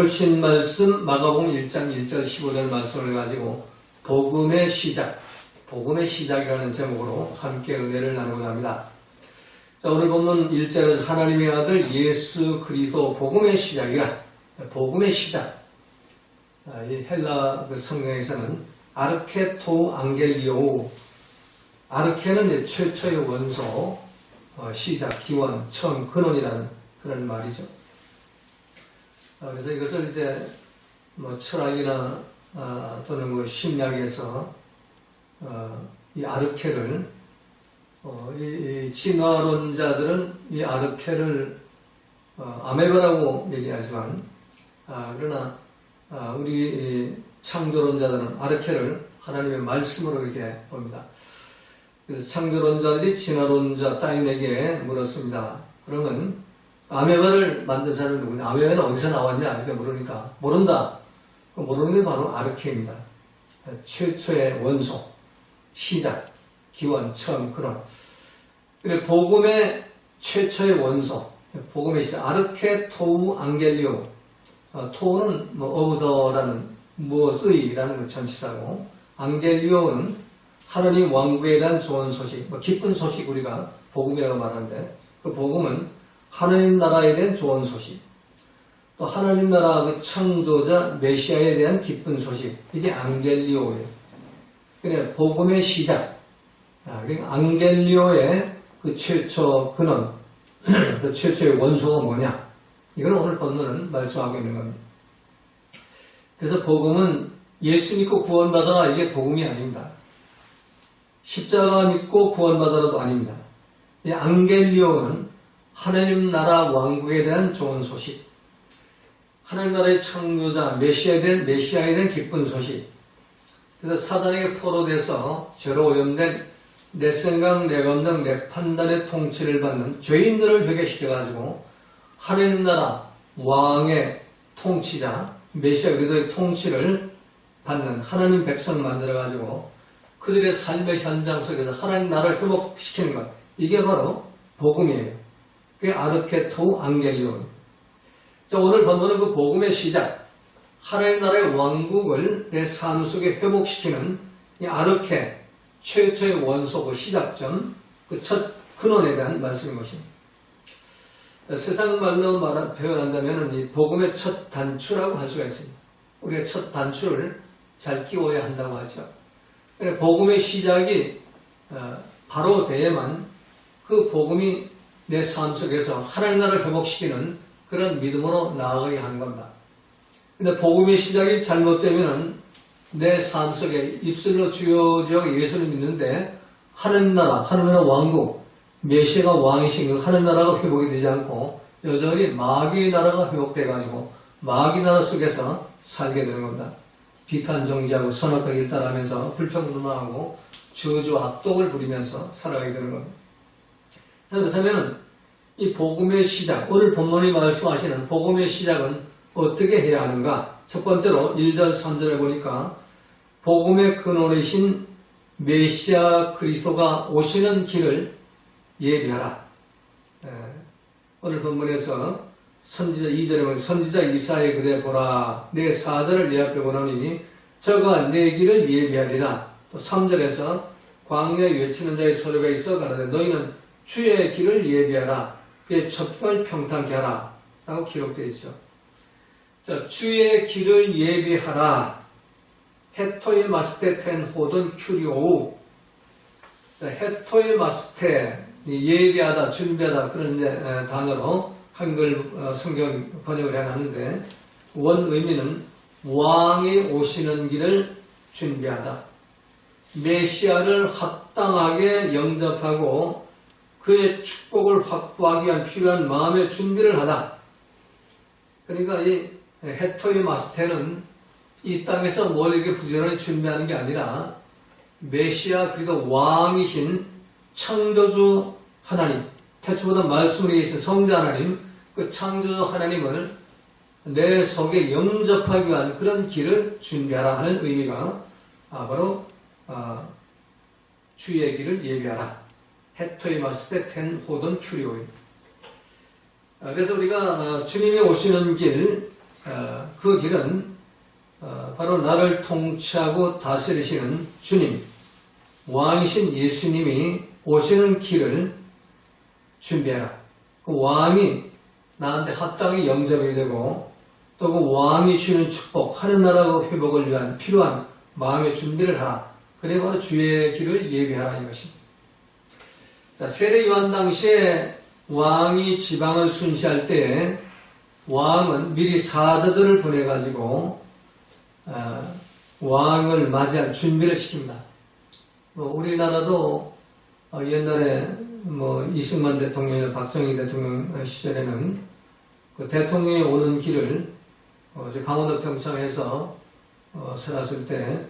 훨씬 말씀 마가복음 1장 1절 15절 말씀을 가지고 복음의 시작이라는 제목으로 함께 은혜를 나누고자 합니다. 자, 오늘 본문 1절에서 하나님의 아들 예수 그리스도 복음의 시작이라 복음의 시작. 이 헬라 성경에서는 아르케토 앙겔리오, 아르케는 최초의 원소, 시작, 기원, 처음, 근원이라는 그런 말이죠. 그래서 이것을 이제 철학이나 또는 심리학에서 이 아르케를 이 진화론자들은 이 아르케를 아메바라고 얘기하지만 그러나 우리 창조론자들은 아르케를 하나님의 말씀으로 이렇게 봅니다. 그래서 창조론자들이 진화론자 따님에게 물었습니다. 그러면 아메바를 만든 사람이 누구냐? 아메바는 어디서 나왔냐? 이렇게 물으니까 모른다. 모르는 게 바로 아르케입니다. 최초의 원소, 시작, 기원, 처음, 근원. 그래 복음의 최초의 원소, 복음의 시작, 아르케 토우 앙겔리오. 토우는 어부더라는 무엇의라는 전치사고, 앙겔리오는 하나님 왕국에 대한 좋은 소식, 기쁜 소식 우리가 복음이라고 말하는데, 그 복음은 하나님 나라에 대한 좋은 소식, 또 하나님 나라 그 창조자 메시아에 대한 기쁜 소식, 이게 앙겔리오예요. 그래 복음의 시작, 그러니까 앙겔리오의 그 최초 근원, 그 최초의 원소가 뭐냐? 이건 오늘 본문은 말씀하고 있는 겁니다. 그래서 복음은 예수 믿고 구원받아라, 이게 복음이 아닙니다. 십자가 믿고 구원받아라도 아닙니다. 이 앙겔리오는 하나님 나라 왕국에 대한 좋은 소식, 하나님 나라의 창조자 메시아에 대한 기쁜 소식. 그래서 사단에게 포로돼서 죄로 오염된 내 생각, 내 감정, 내 판단의 통치를 받는 죄인들을 회개시켜가지고 하나님 나라 왕의 통치자 메시아 그리스도의 통치를 받는 하나님 백성 만들어가지고 그들의 삶의 현장 속에서 하나님 나라를 회복시키는 것, 이게 바로 복음이에요. 그게 아르케토 앙겔리온. 자, 오늘 본문은 그 복음의 시작, 하나님 나라의 왕국을 내 삶 속에 회복시키는 이 아르케, 최초의 원소, 그 시작점, 그 첫 근원에 대한 말씀인 것입니다. 세상 말로 표현한다면 이 복음의 첫 단추라고 할 수가 있습니다. 우리가 첫 단추를 잘 끼워야 한다고 하죠. 복음의 시작이 바로 돼야만 그 복음이 내 삶 속에서 하나님 나라를 회복시키는 그런 믿음으로 나아가게 하는 겁니다. 근데 복음의 시작이 잘못되면 내 삶 속에 입술로 주여 예수를 믿는데 하나님 나라 왕국, 메시아가 왕이신 그 하나님 나라가 회복이 되지 않고 여전히 마귀의 나라가 회복돼가지고 마귀 나라 속에서 살게 되는 겁니다. 비판 정지하고 선악과를 따라하면서 불평불만하고 저주와 악독을 부리면서 살아가게 되는 겁니다. 자, 그렇다면 이 복음의 시작, 오늘 본문이 말씀하시는 복음의 시작은 어떻게 해야 하는가? 첫 번째로 1절 3절에 보니까 복음의 근원이신 메시아 그리스도가 오시는 길을 예비하라. 오늘 본문에서 선지자 2절에 보면 선지자 이사야의 글에 보라, 내 사자를 내 앞에 보내니 저가 내 길을 예비하리라. 또 3절에서 광야에 외치는 자의 소리가 있어 가라되 너희는 주의 길을 예비하라. 그의 첩경을 평탄케 하라. 라고 기록되어 있죠. 자, 주의 길을 예비하라. 헤토의 마스테 텐 호돈 큐리오. 자, 헤토의 마스테, 예비하다, 준비하다, 그런 단어로 한글 성경 번역을 해놨는데, 원 의미는 왕이 오시는 길을 준비하다. 메시아를 합당하게 영접하고 그의 축복을 확보하기 위한 필요한 마음의 준비를 하다. 그러니까 이 헤토의 마스테는 이 땅에서 뭘 이렇게 부지런히 준비하는 게 아니라 메시아 그리고 왕이신 창조주 하나님, 태초보다 말씀에 계신 성자 하나님, 그 창조주 하나님을 내 속에 영접하기 위한 그런 길을 준비하라 하는 의미가 바로 주의 길을 예비하라. 헤토이 마스테 텐 호돈 큐리오입니다. 그래서 우리가 주님이 오시는 길, 그 길은 바로 나를 통치하고 다스리시는 주님, 왕이신 예수님이 오시는 길을 준비해라. 그 왕이 나한테 합당히 영접이 되고 또 그 왕이 주는 축복, 하늘나라 회복을 위한 필요한 마음의 준비를 하라. 그래 바로 주의 길을 예비하라 이 것입니다. 자, 세례 요한 당시에 왕이 지방을 순시할 때 왕은 미리 사자들을 보내가지고 왕을 맞이할 준비를 시킵니다. 우리나라도 옛날에 이승만 대통령이나 박정희 대통령 시절에는 그 대통령이 오는 길을 강원도 평창에서 살았을 때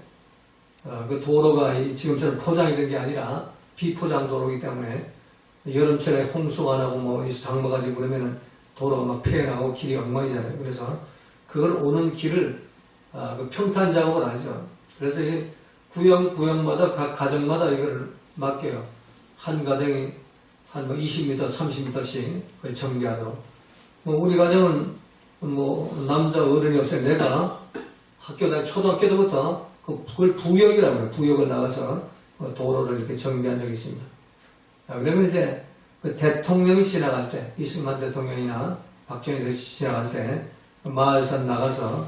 그 도로가 지금처럼 포장이 된 게 아니라 비포장 도로이기 때문에 여름철에 홍수가 나고 장마가 지고 그러면은 도로가 막 피해나고 길이 엉망이잖아요. 그래서 그걸 오는 길을 그 평탄 작업을 하죠. 그래서 이 구역마다 각 가정마다 이걸 맡겨요. 한 가정이 한 20m, 30m씩 그걸 정비하도록. 우리 가정은 남자 어른이 없어요. 내가 초등학교 때부터 그걸 부역이라고 해요. 부역을 나가서 도로를 이렇게 정비한 적이 있습니다. 그러면 이제 그 대통령이 지나갈 때, 이승만 대통령이나 박정희 대통령이 지나갈 때 마을산 나가서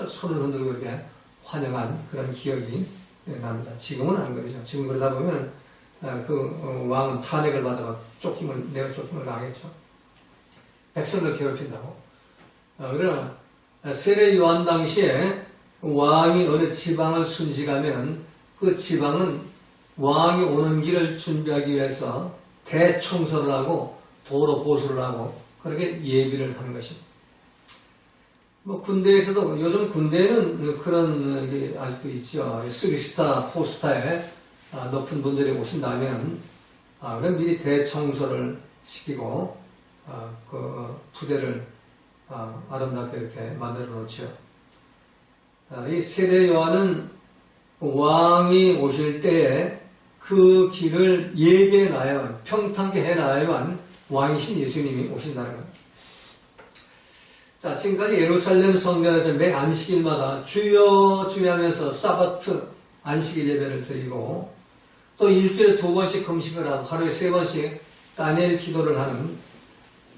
손을 흔들고 이렇게 환영한 그런 기억이 납니다. 지금은 안 그러죠. 지금 그러다 보면 그 왕은 탄핵을 받아가 내가 쫓김을 당하겠죠. 백성들 괴롭힌다고. 그러나 세례 요한 당시에 왕이 어느 지방을 순식하면 그 지방은 왕이 오는 길을 준비하기 위해서 대청소를 하고 도로 보수를 하고 그렇게 예비를 하는 것입니다. 군대에서도 요즘 군대에는 그런 게 아직도 있죠. 3스타, 4스타에 높은 분들이 오신다면 그럼 미리 대청소를 시키고 그 부대를 아름답게 이렇게 만들어 놓죠. 이 세례 요한은 왕이 오실 때에 그 길을 예비해 놔야만, 평탄케 해 놔야만 왕이신 예수님이 오신다는 겁니다. 자, 지금까지 예루살렘 성전에서 매 안식일마다 주여 주여 하면서 사바트 안식일 예배를 드리고 또 일주일에 2번씩 금식을 하고 하루에 3번씩 다니엘 기도를 하는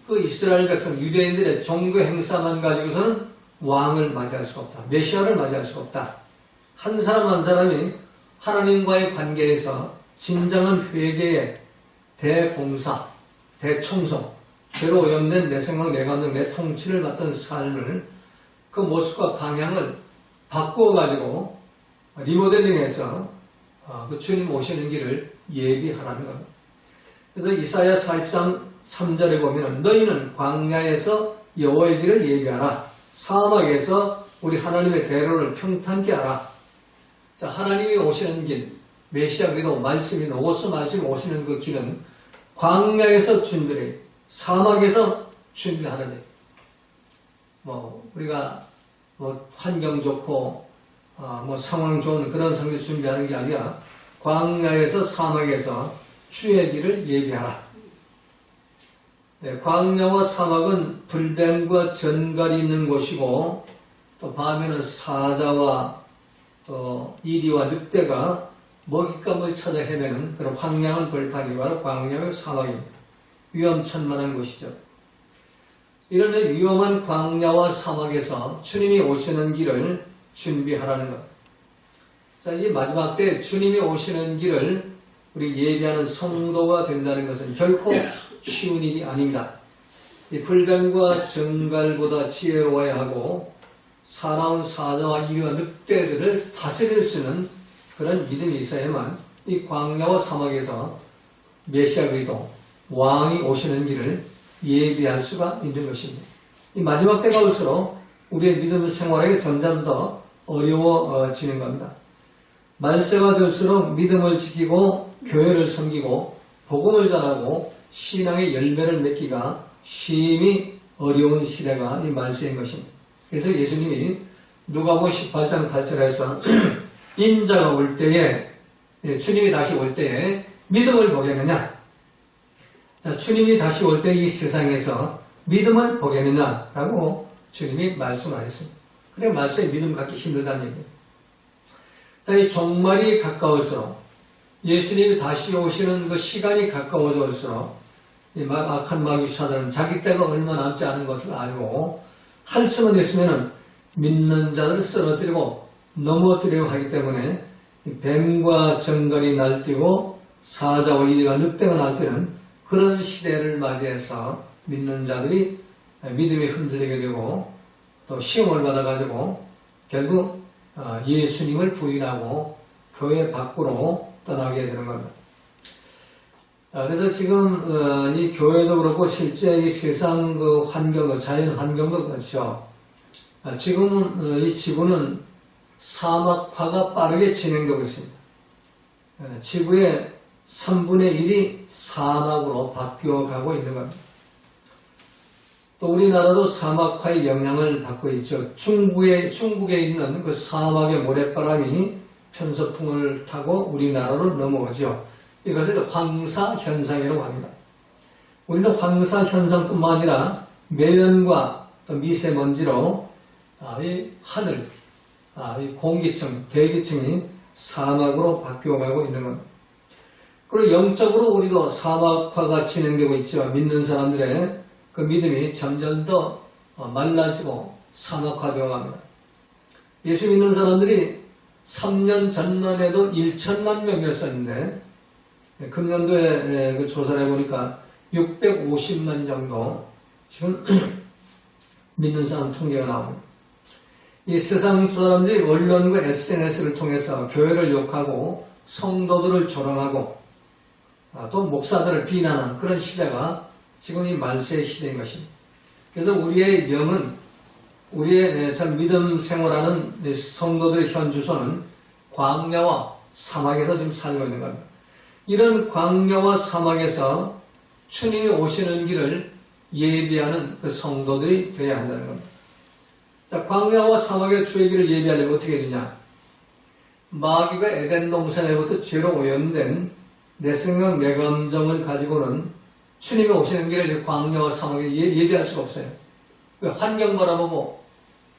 그 이스라엘 백성, 유대인들의 종교 행사만 가지고서는 왕을 맞이할 수가 없다. 메시아를 맞이할 수가 없다. 한 사람 한 사람이 하나님과의 관계에서 진정한 회개의 대봉사, 대청소, 죄로 오염된 내 생각, 내 감정, 내 통치를 받던 삶을 그 모습과 방향을 바꾸어가지고 리모델링해서 그 주님 오시는 길을 예비하라는 겁니다. 그래서 이사야 43, 3절에 보면 너희는 광야에서 여호와의 길을 예비하라. 사막에서 우리 하나님의 대로를 평탄케 하라. 자, 하나님이 오시는 길, 메시아 그리도 말씀이 오고서 말씀이 오시는 그 길은 광야에서 준비해, 사막에서 준비하는 일. 우리가 환경 좋고 상황 좋은 그런 상태 준비하는 게 아니라 광야에서 사막에서 주의 길을 예비하라. 네, 광야와 사막은 불뱀과 전갈이 있는 곳이고 또 밤에는 사자와 또 이리와 늑대가 먹잇감을 찾아 헤매는 그런 황량한 벌판이 바로 광야의 사막입니다. 위험천만한 곳이죠. 이런 위험한 광야와 사막에서 주님이 오시는 길을 준비하라는 것. 자, 이 마지막 때 주님이 오시는 길을 우리 예비하는 성도가 된다는 것은 결코 쉬운 일이 아닙니다. 이 불뱀과 정갈보다 지혜로워야 하고 사나운 사자와 이리와 늑대들을 다스릴 수 있는 그런 믿음이 있어야만 이 광야와 사막에서 메시아 그리스도 왕이 오시는 길을 예비할 수가 있는 것입니다. 이 마지막 때가 올수록 우리의 믿음 생활에게 점점 더 어려워지는 겁니다. 말세가 될수록 믿음을 지키고 교회를 섬기고 복음을 전하고 신앙의 열매를 맺기가 심히 어려운 시대가 이 말세인 것입니다. 그래서 예수님이 누가복음 18장 8절에서 인자가 올 때에, 주님이 다시 올 때에 믿음을 보겠느냐? 자, 주님이 다시 올 때 이 세상에서 믿음을 보겠느냐라고 주님이 말씀하셨습니다. 그래 말씀에 믿음 갖기 힘들다는 얘기예요. 자, 이 종말이 가까울수록 예수님이 다시 오시는 그 시간이 가까워져 올수록 이 악한 마귀사들은 자기 때가 얼마 남지 않은 것을 알고 할 수만 있으면 믿는 자들을 쓰러뜨리고 넘어뜨리고 하기 때문에 뱀과 정갈이 날뛰고 사자와 이리가 늑대가 날뛰는 그런 시대를 맞이해서 믿는 자들이 믿음이 흔들리게 되고 또 시험을 받아가지고 결국 예수님을 부인하고 교회 밖으로 떠나게 되는 겁니다. 그래서 지금 이 교회도 그렇고 실제 이 세상 그 환경도 자연 환경도 그렇죠. 지금은 이 지구는 사막화가 빠르게 진행되고 있습니다. 지구의 3분의 1이 사막으로 바뀌어가고 있는 겁니다. 또 우리나라도 사막화의 영향을 받고 있죠. 중국에 있는 그 사막의 모래바람이 편서풍을 타고 우리나라로 넘어오죠. 이것을 황사현상이라고 합니다. 우리는 황사현상뿐만 아니라 매연과 또 미세먼지로 이 하늘, 이 공기층, 대기층이 사막으로 바뀌어가고 있는 겁니다. 그리고 영적으로 우리도 사막화가 진행되고 있죠. 믿는 사람들의 그 믿음이 점점 더 말라지고 사막화되어 갑니다. 예수 믿는 사람들이 3년 전만 해도 1천만 명이었었는데 금년도에 그 조사를 해보니까 650만 정도 지금 믿는 사람 통계가 나옵니다. 이 세상 사람들이 언론과 SNS를 통해서 교회를 욕하고 성도들을 조롱하고 또 목사들을 비난하는 그런 시대가 지금 이 말세의 시대인 것입니다. 그래서 우리의 영은 우리의 참 믿음 생활하는 성도들의 현 주소는 광야와 사막에서 지금 살고 있는 겁니다. 이런 광야와 사막에서 주님이 오시는 길을 예비하는 그 성도들이 되어야 한다는 겁니다. 자, 광야와 사막의 주의 길을 예비하려면 어떻게 되냐? 마귀가 에덴 동산에부터 죄로 오염된 내 생각, 내 감정을 가지고는 주님이 오시는 길을 광야와 사막에 예비할 수가 없어요. 환경 바라보고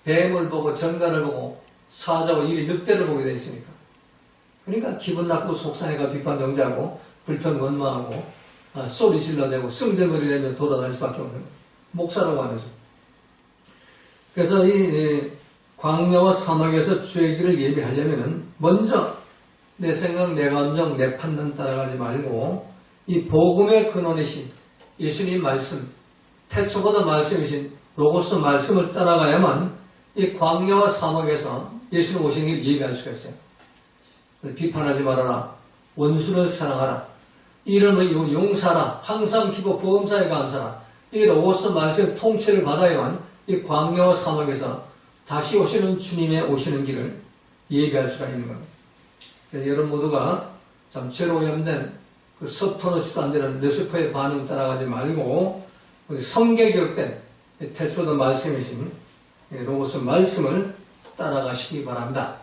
뱀을 보고 정갈을 보고 사자와 이리 늑대를 보게 되어 있으니까. 그러니까 기분 나쁘고 속상해가 비판정지하고 불평 원망하고 소리 질러대고 승질거리려면 돌아다닐 수밖에 없는 거예요. 목사라고 하면서. 그래서 이 광야와 사막에서 주의 길을 예비하려면 먼저 내 생각, 내 감정, 내 판단 따라가지 말고 이 복음의 근원이신 예수님 말씀, 태초보다 말씀이신 로고스 말씀을 따라가야만 이 광야와 사막에서 예수님 오시는 길 예비할 수가 있어요. 비판하지 말아라. 원수를 사랑하라. 이름을 용사라. 항상 기고 보험사에 감사라. 이 로고스 말씀의 통치를 받아야만 이 광야와 사막에서 다시 오시는 주님의 오시는 길을 예비할 수가 있는 겁니다. 그래서 여러분 모두가 참 죄로 오염된 그 서투르지도 않는 루시퍼의 반응 따라가지 말고 성경에 기록된 태초도 말씀이신 로고스 말씀을 따라가시기 바랍니다.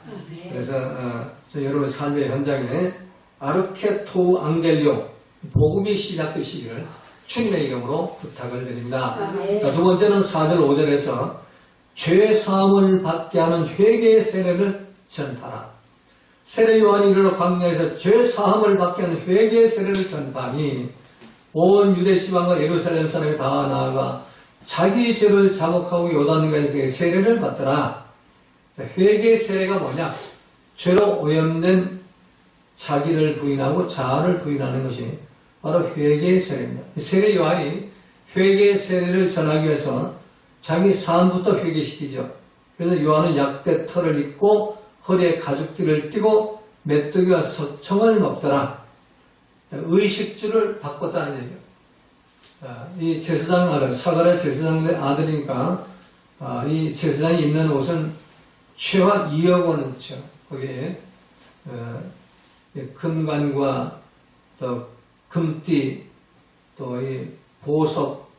그래서 여러분 삶의 현장에 아르케토 앙겔리오 복음이 시작되시기를 주님의 이름으로 부탁을 드립니다. 자, 두 번째는 4절 5절에서 죄 사함을 받게 하는 회개의 세례를 전파라. 세례 요한이 이르러 광야에서 죄 사함을 받게 하는 회개의 세례를 전파하니 온 유대 지방과 예루살렘 사람이 다 나아가 자기 죄를 자복하고 요단강에 세례를 받더라. 회개의 세례가 뭐냐? 죄로 오염된 자기를 부인하고 자아를 부인하는 것이 바로 회개의 세례입니다. 세례 요한이 회개의 세례를 전하기 위해서 자기 삶부터 회개시키죠. 그래서 요한은 약대 털을 입고 허리에 가죽띠를 띠고 메뚜기와 석청을 먹더라. 의식주를 바꿨다는 얘기예요. 이 제사장, 사가랴 제사장의 아들이니까 이 제사장이 입는 옷은 최하 2억 원이죠. 거기에 금관과 또 금띠 또 이 보석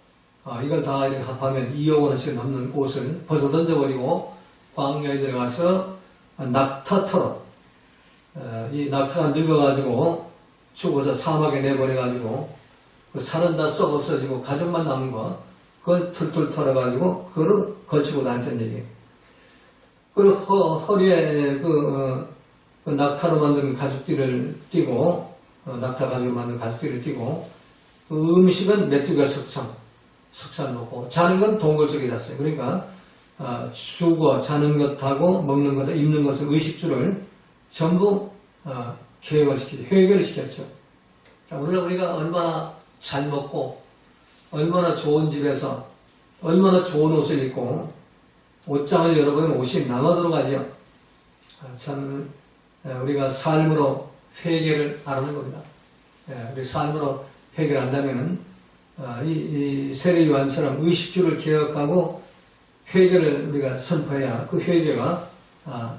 이걸 다 이렇게 합하면 2억 원씩 넘는 옷을 벗어 던져버리고 광야에 들어가서 낙타터로 이 낙타가 늙어가지고 죽어서 사막에 내버려가지고 그 살은 다 썩 없어지고 가죽만 남은 거 그걸 툴툴 털어가지고 그걸 걸치고 다녔던 얘기예요. 그리고 허리에 그 낙타로 만든 가죽띠를 띠고 낙타 가죽으로 만든 가죽띠를 띠고 그 음식은 메뚜기가 석찬 놓고 자는 건 동굴 속에 잤어요. 그러니까 죽어 자는 것하고 먹는 것, 입는 것을 의식주를 전부 회개를 시켰죠. 자, 오늘 우리가 얼마나 잘 먹고 얼마나 좋은 집에서 얼마나 좋은 옷을 입고 옷장을 열어보면 옷이 남아도록 하죠. 참 우리가 삶으로 회개를 안 하는 겁니다. 우리 삶으로 회개를 한다면은 이 세례 요한처럼 의식주를 기억하고 회개를 우리가 선포해야 그 회개가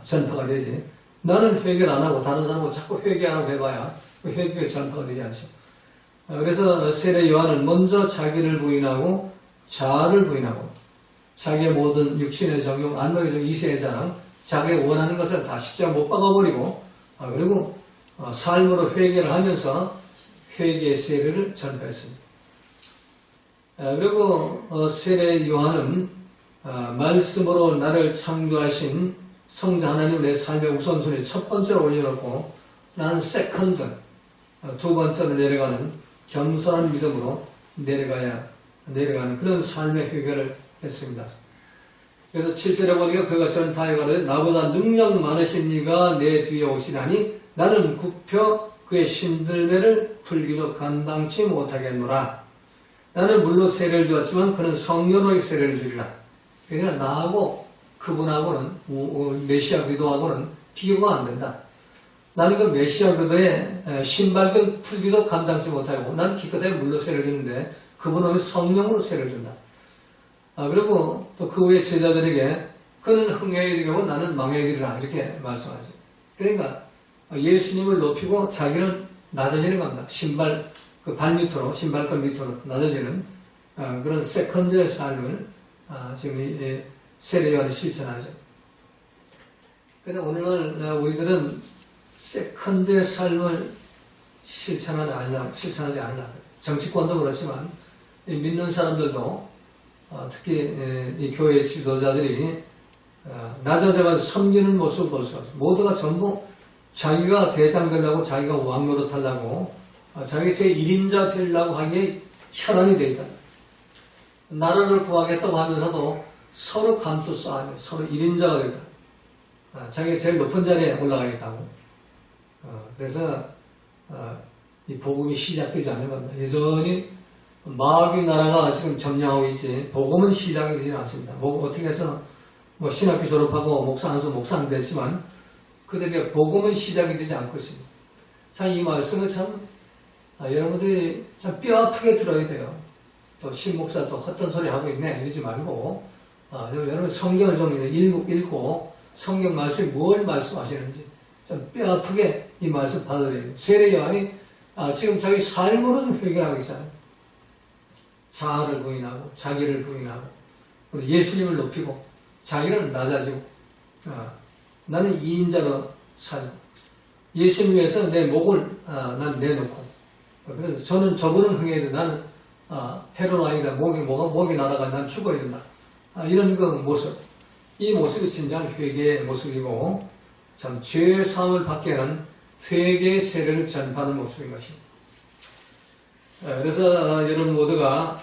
전파가 되지. 나는 회개를 안 하고 다른 사람하고 자꾸 회개하라고 해봐야 그 회개가 전파가 되지 않죠. 그래서 세례 요한은 먼저 자기를 부인하고 자아를 부인하고 자기의 모든 육신의 정욕, 안목의 정, 이세의 자랑, 자기가 원하는 것을 다 십자가 못 박아버리고 그리고 삶으로 회개를 하면서 회개의 세례를 전파했습니다. 그리고 세례 요한은 말씀으로 나를 창조하신 성자 하나님 내 삶의 우선순위 첫 번째로 올려놓고 나는 세컨드 두 번째로 내려가는 겸손한 믿음으로 내려가는 그런 삶의 회개를 했습니다. 그래서 7절에 보니까 그가 전파해 가로되 나보다 능력 많으신 이가 내 뒤에 오시나니 나는 굽혀 그의 신들매를 풀기도 감당치 못하겠노라. 나는 물로 세례를 주었지만 그는 성령의 세례를 주리라. 그러니까 나하고 그분하고는 메시아 기도하고는 비교가 안 된다. 나는 그 메시아 기도에 신발끈 풀기도 감당치 못하고 나는 기껏해 물로 세례를 주는데 그분은 성령으로 세례를 준다. 그리고 또 그 후에 제자들에게 그는 흥해야 되고 나는 망해야 되리라 이렇게 말씀하죠. 그러니까 예수님을 높이고 자기는 낮아지는 겁니다. 발 밑으로, 신발끈 밑으로 낮아지는 그런 세컨드의 삶을 지금 이 세례 요한이 실천하죠. 그런데 오늘날 우리들은 세컨드의 삶을 실천하지 않으려. 정치권도 그렇지만 믿는 사람들도 특히 이 교회 지도자들이 낮아져가지고 섬기는 모습을 볼 수 없어요. 모두가 전부 자기가 대상 되려고 자기가 왕 노릇하려고 자기 제 1인자 되려고 하기에 혈안이 되어 있다. 나라를 구하겠다고 하면서도 서로 감투 싸움이에요. 서로 1인자가 되다. 자기가 제일 높은 자리에 올라가겠다고. 그래서 이 복음이 시작되지 않는 겁니다. 여전히 마귀 나라가 지금 점령하고 있지 복음은 시작이 되지 않습니다. 어떻게 해서 신학교 졸업하고 목사는 됐지만 그들에게 복음은 시작이 되지 않고 있습니다. 자, 이 말씀을 참 여러분들이 참 뼈아프게 들어야 돼요. 또 신목사 또 헛된 소리 하고 있네 이러지 말고 여러분 성경을 좀 읽고 성경 말씀이 뭘 말씀하시는지 좀 뼈아프게 이 말씀 받아들여야 돼요. 세례 요한이 지금 자기 삶으로는 회개하고 있잖아요. 자아를 부인하고 자기를 부인하고 예수님을 높이고 자기는 낮아지고 나는 2인자로 살고 예수님 위해서 내 목을 난 내놓고 그래서 저분은 흥해야 돼. 나는 해로는 아니다. 목이 날아가 난 죽어야 된다. 이런 그 모습. 이 모습이 진정한 회개의 모습이고 참 죄의 사함을 받게 하는 회개의 세례를 전파하는 모습인 것입니다. 그래서 여러분 모두가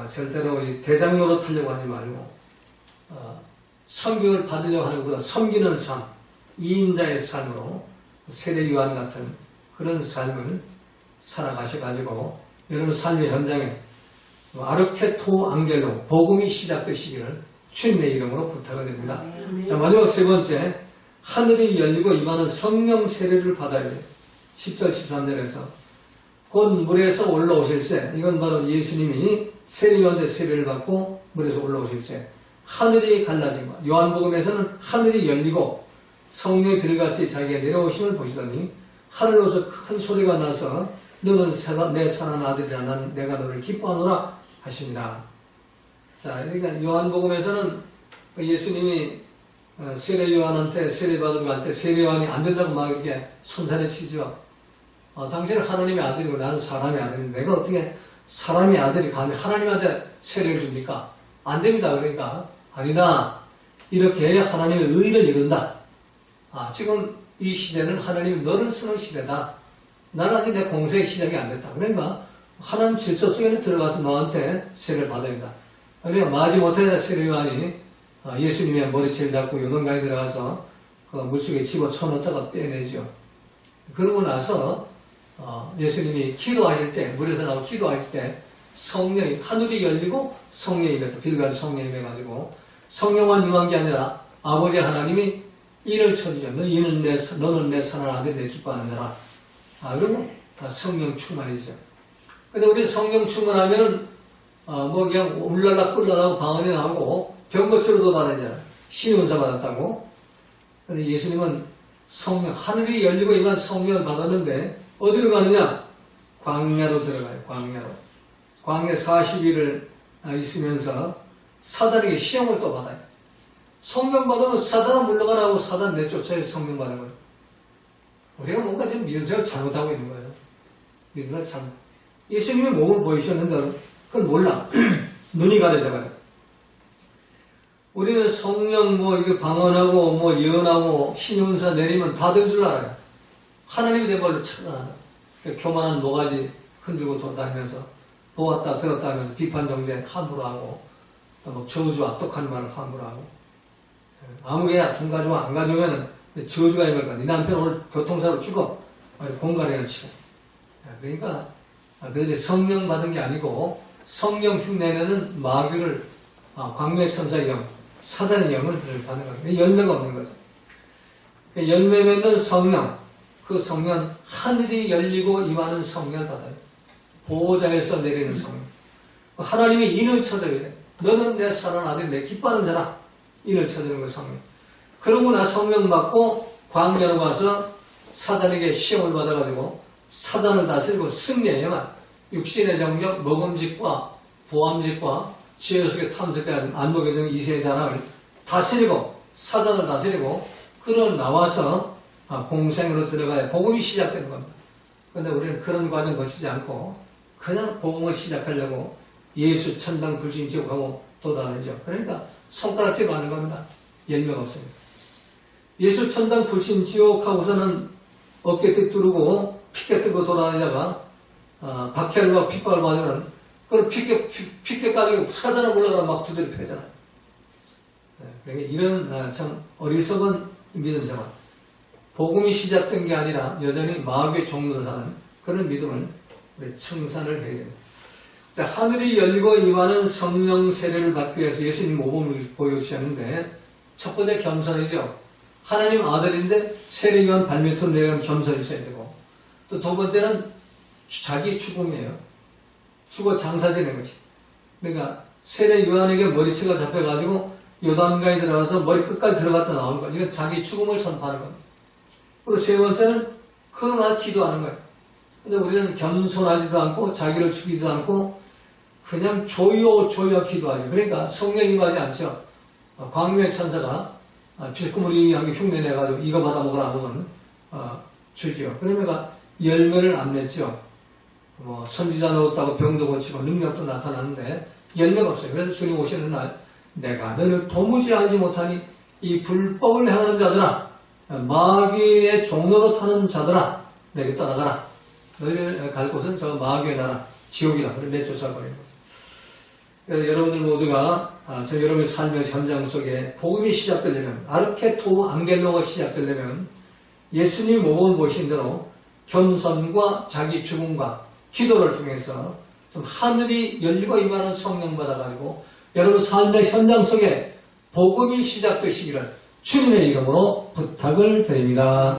절대로 대장 노릇하려고 하지 말고 섬김을 받으려고 하는 것보다 섬기는 삶, 2인자의 삶으로 세례 요한 같은 그런 삶을 살아가셔가지고 여러분 삶의 현장에 아르케토 앙겔로 복음이 시작되시기를 주님의 이름으로 부탁을 드립니다. 자, 마지막 세 번째, 하늘이 열리고 임하는 성령 세례를 받아야 돼요. 10절 13절에서 곧 물에서 올라오실세. 이건 바로 예수님이 세례 요한의 세례를 받고 물에서 올라오실세. 하늘이 갈라진 것. 요한복음에서는 하늘이 열리고 성령의 빌같이 자기가 내려오심을 보시더니 하늘로서 큰 소리가 나서 너는 내 사랑하는 아들이라 난 내가 너를 기뻐하노라 하시니라. 자, 그러니까 요한복음에서는 예수님이 세례 요한한테 세례받은 것한테 세례 요한이 안 된다고 막 이렇게 손살에 치죠. 당신은 하나님의 아들이고 나는 사람의 아들인데 내가 어떻게 사람의 아들이 감히 하나님한테 세례를 줍니까? 안 됩니다. 그러니까 아니다. 이렇게 하나님의 의를 이룬다. 지금 이 시대는 하나님이 너를 쓰는 시대다. 나는 아직 내 공생의 시작이 안 됐다. 그러니까 하나님 질서 속에는 들어가서 너한테 세례를 받아야 된다. 그러니까 마지못해 세례요한이 예수님의 머리채를 잡고 요단강에 들어가서 그 물속에 집어쳐넣었다가 빼내죠. 그러고 나서 예수님이 기도하실 때, 물에서 나오고 기도하실 때 성령이, 하늘이 열리고 성령이 임했다. 빌가지 성령이 임해가지고 성령만 임한 게 아니라 아버지 하나님이 이를 쳐주죠. 너는 내 선한 아들, 내 기뻐하는 자라. 그러면 성령 충만이죠. 근데 우리 성령 충만하면은 그냥 울랄라 꿀랄라고 방언이 나오고 병거처럼 도달하잖아요. 신의 은사 받았다고. 근데 예수님은 성령, 하늘이 열리고 임한 성령을 받았는데 어디로 가느냐? 광야로 들어가요. 광야 40일을 있으면서 사단에게 시험을 또 받아요. 성령 받으면 사단은 물러가라고 사단 내쫓아야 성령 받은 거예요. 우리가 뭔가 지금 믿음생활 잘못하고 있는 거예요. 믿음생활 잘못. 예수님이 몸을 보이셨는데 그건 몰라. 눈이 가려져가지고. 우리는 성령 이게 방언하고 예언하고 신윤사 내리면 다 된 줄 알아요. 하나님이 된 걸로 착각하는 거예요. 교만한 모가지 흔들고 돌아다니면서 보았다 들었다 하면서 비판 정죄 함부로 하고 또 저주와 똑똑한 말을 함부로 하고 아무개야 돈 가져와 안 가져오면 저주가 임할 거야. 네 남편 오늘 교통사로 죽어. 공갈이를 치고. 그러니까 그런데 성령 받은 게 아니고 성령 흉내내는 마귀를 광명의 천사의 영, 사단의 영을 받는 거예요. 열매가 없는 거죠. 열매 맺는 성령, 그 성령 하늘이 열리고 임하는 성령을 받아요. 보호자에서 내리는 성령. 하나님이 인을 쳐줘야 돼. 너는 내 사랑하는 아들, 내 기뻐하는 자라. 인을 쳐주는 거 성령. 그러고 나 성령 받고 광야로 가서 사단에게 시험을 받아가지고 사단을 다스리고 승리해야만 육신의 정력, 먹음직과 보암직과 지혜 속에 탐색한 안목의 정 이세의 자랑을 다스리고 사단을 다스리고 그러 나와서 공생으로 들어가야 복음이 시작되는 겁니다. 그런데 우리는 그런 과정 거치지 않고 그냥 복음을 시작하려고 예수 천당 불신 지옥하고 도달하죠. 그러니까 손가락질 하는 겁니다. 열매가 없습니다. 예수 천당 불신 지옥하고서는 어깨 뜩 두르고 피켓 들고 돌아다니다가 박해와 핍박을 받으면 그걸 피켓 가지고 사단을 올라가라 막 두드려 패잖아요. 그러니까 이런 참 어리석은 믿음 생활. 복음이 시작된 게 아니라 여전히 마귀의 종로를 하는 그런 믿음을 우리 청산을 해야 됩니다. 자, 하늘이 열리고 임하는 성령 세례를 받기 위해서 예수님 모범을 보여주셨는데 첫 번째 겸손이죠. 하나님 아들인데 세례요한 발밑으로 내려가면 겸손히 있어야 되고 또 두 번째는 자기 죽음이에요. 죽어 장사되는 거지. 그러니까 세례요한에게 머리채가 잡혀가지고 요단강에 들어가서 머리 끝까지 들어갔다 나오는 거야. 이건 자기 죽음을 선포하는 겁니다. 그리고 세 번째는 그러나 기도하는 거예요. 근데 우리는 겸손하지도 않고 자기를 죽이지도 않고 그냥 조여 기도하죠. 그러니까 성령이 임하지 않죠. 광명의 천사가 비스꾸무리하게 흉내내가지고 이거 받아 먹으라 하고서는 주지요. 그러니까 열매를 안 맺죠. 선지자 노릇하고 병도 고치고 능력도 나타나는데 열매가 없어요. 그래서 주님 오시는 날 내가 너를 도무지 알지 못하니 이 불법을 행하는 자들아 마귀의 종로로 타는 자들아 내게 떠나가라. 너희를 갈 곳은 저 마귀의 나라 지옥이다. 그걸 내쫓아버리는 거예요. 그래서 여러분들 모두가 여러분의 삶의 현장 속에 복음이 시작되려면 아르케토 안겔로가 시작되려면 예수님 모범 보신 대로 겸손과 자기 죽음과 기도를 통해서 좀 하늘이 열리고 임하는 성령 받아가지고 여러분 삶의 현장 속에 복음이 시작되시기를 주님의 이름으로 부탁을 드립니다.